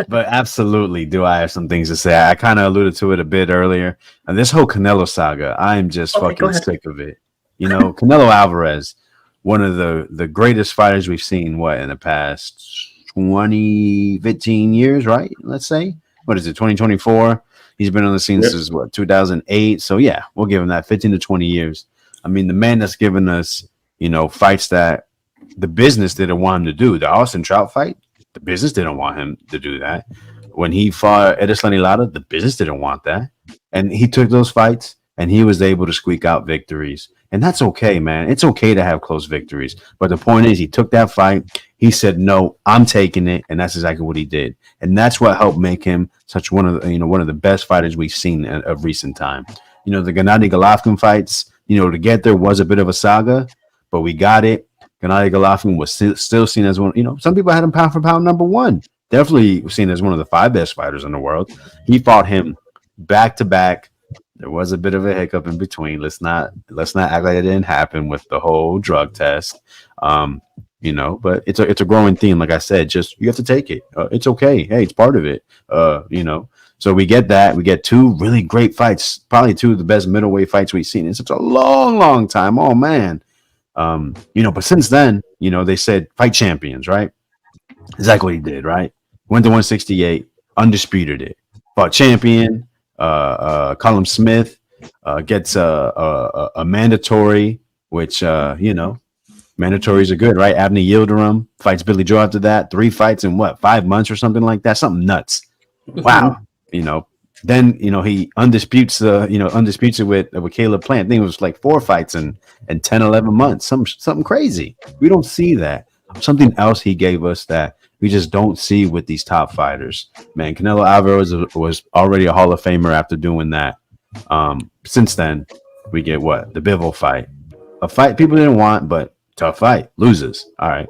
But absolutely, do I have some things to say? I kind of alluded to it a bit earlier. And this whole Canelo saga, I am just Okay, go fucking ahead. sick of it. You know, Canelo Alvarez, one of the greatest fighters we've seen, what, in the past 20, 15 years, right? Let's say. What is it, 2024? He's been on the scene Yep. since what, 2008? So yeah, we'll give him that 15 to 20 years. I mean, the man that's given us, fights that the business didn't want him to do. The Austin Trout fight, the business didn't want him to do that. When he fought Edeslani Lara, the business didn't want that. And he took those fights and he was able to squeak out victories. And that's okay, man. It's okay to have close victories. But the point is, he took that fight. He said, "No, I'm taking it," and that's exactly what he did. And that's what helped make him such one of the best fighters we've seen of recent time. The Gennady Golovkin fights, to get there was a bit of a saga, but we got it. Gennady Golovkin was still seen as one. Some people had him pound for pound number one. Definitely seen as one of the 5 best fighters in the world. He fought him back to back. There was a bit of a hiccup in between. Let's not act like it didn't happen with the whole drug test. But it's a growing theme. Like I said, just you have to take it. It's okay. Hey, it's part of it. So we get that. We get 2 really great fights. Probably 2 of the best middleweight fights we've seen in such a long, long time. Oh man. But since then, they said fight champions, right? Exactly what he did, right? Went to 168, undisputed it. Fought champion, Callum Smith, gets a mandatory, which, mandatories are good, right? Abney Yildirim fights Billy Joe after that. 3 fights in 5 months or something like that? Something nuts. Wow. Then he undisputes it with Caleb Plant. I think it was like 4 fights in 10, 11 months. Something crazy. We don't see that. Something else he gave us that we just don't see with these top fighters. Man, Canelo Alvarez was already a Hall of Famer after doing that. Since then, we get what? The Bivol fight. A fight people didn't want, but tough fight. Loses. All right.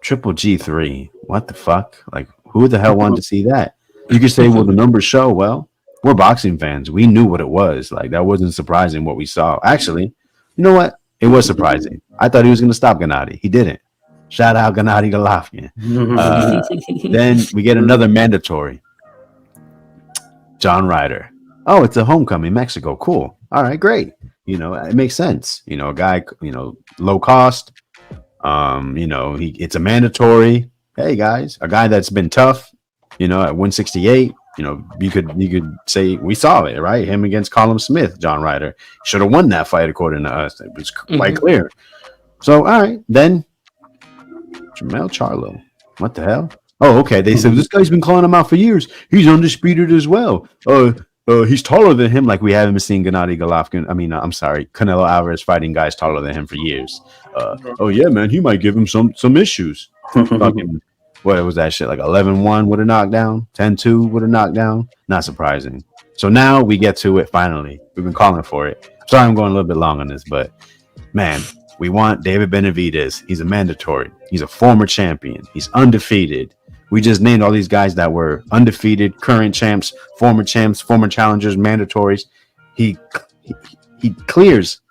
Triple G3. What the fuck? Like, who the hell wanted to see that? You could say, well, the numbers show. Well, we're boxing fans. We knew what it was. Like, that wasn't surprising what we saw. Actually, you know what? It was surprising. I thought he was going to stop Gennady. He didn't. Shout out Gennady Golovkin. Then we get another mandatory. John Ryder. Oh, it's a homecoming, Mexico. Cool. All right, great. It makes sense. A guy, low cost. It's a mandatory. Hey guys, a guy that's been tough. At 168. You could say we saw it, right? Him against Callum Smith, John Ryder should have won that fight according to us. It was quite clear. So all right, then Jamel Charlo. What the hell? Oh, okay. They said this guy's been calling him out for years. He's undisputed as well. He's taller than him. Like we haven't seen Gennady Golovkin. I'm sorry, Canelo Alvarez fighting guys taller than him for years. Oh yeah, man, he might give him some issues. Fucking, what was that shit? Like 11-1 with a knockdown, 10-2 with a knockdown. Not surprising. So now we get to it finally. We've been calling for it. Sorry, I'm going a little bit long on this, but man, we want David Benavidez. He's a mandatory. He's a former champion. He's undefeated. We just named all these guys that were undefeated, current champs, former challengers, mandatories. He clears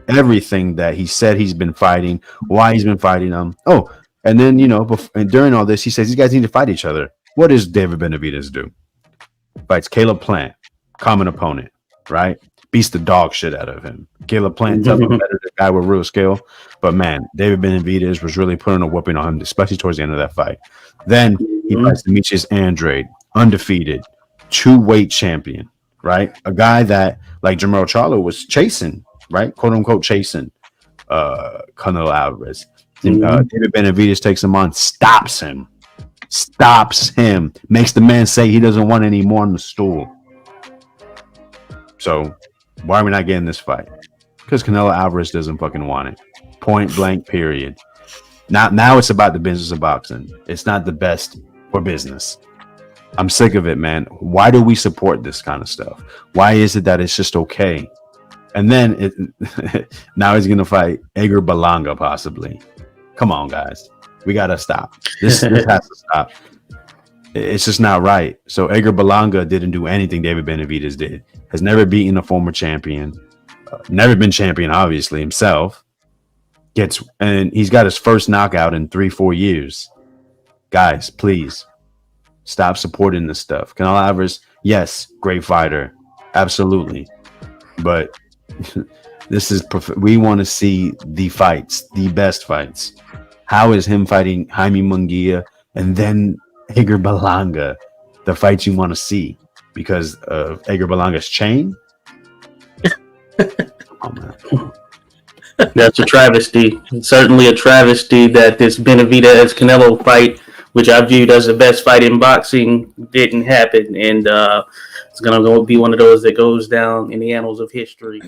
everything that he said he's been fighting, why he's been fighting them. Oh, and then and during all this, he says these guys need to fight each other. What does David Benavidez do? Fights Caleb Plant, common opponent, right? Beats the dog shit out of him. Caleb Plant, tough competitor, guy with real skill. But man, David Benavidez was really putting a whooping on him, especially towards the end of that fight. Then he fights Demetrius Andrade, undefeated, 2-weight champion, right? A guy that, like Jamel Charlo, was chasing, right? Quote unquote chasing Canelo Alvarez. David Benavidez takes him on, stops him, makes the man say he doesn't want any more on the stool. So why are we not getting this fight? Because Canelo Alvarez doesn't fucking want it. Point blank, period. Now it's about the business of boxing. It's not the best for business. I'm sick of it, man. Why do we support this kind of stuff? Why is it that it's just okay? And then now he's going to fight Edgar Berlanga, possibly. Come on, guys. We got to stop. This has to stop. It's just not right. So Edgar Berlanga didn't do anything David Benavidez did. Has never beaten a former champion. Never been champion, obviously, himself. And he's got his first knockout in 3-4 years. Guys, please. Stop supporting this stuff. Canelo Alvarez, yes, great fighter, absolutely, but this is we want to see the fights, the best fights. How is him fighting Jaime Munguia and then Edgar Berlanga the fights you want to see because of Edgar Berlanga's chain? Oh man. That's a travesty. Certainly a travesty that this Benavidez Canelo fight, which I viewed as the best fight in boxing, didn't happen. And it's going to be one of those that goes down in the annals of history.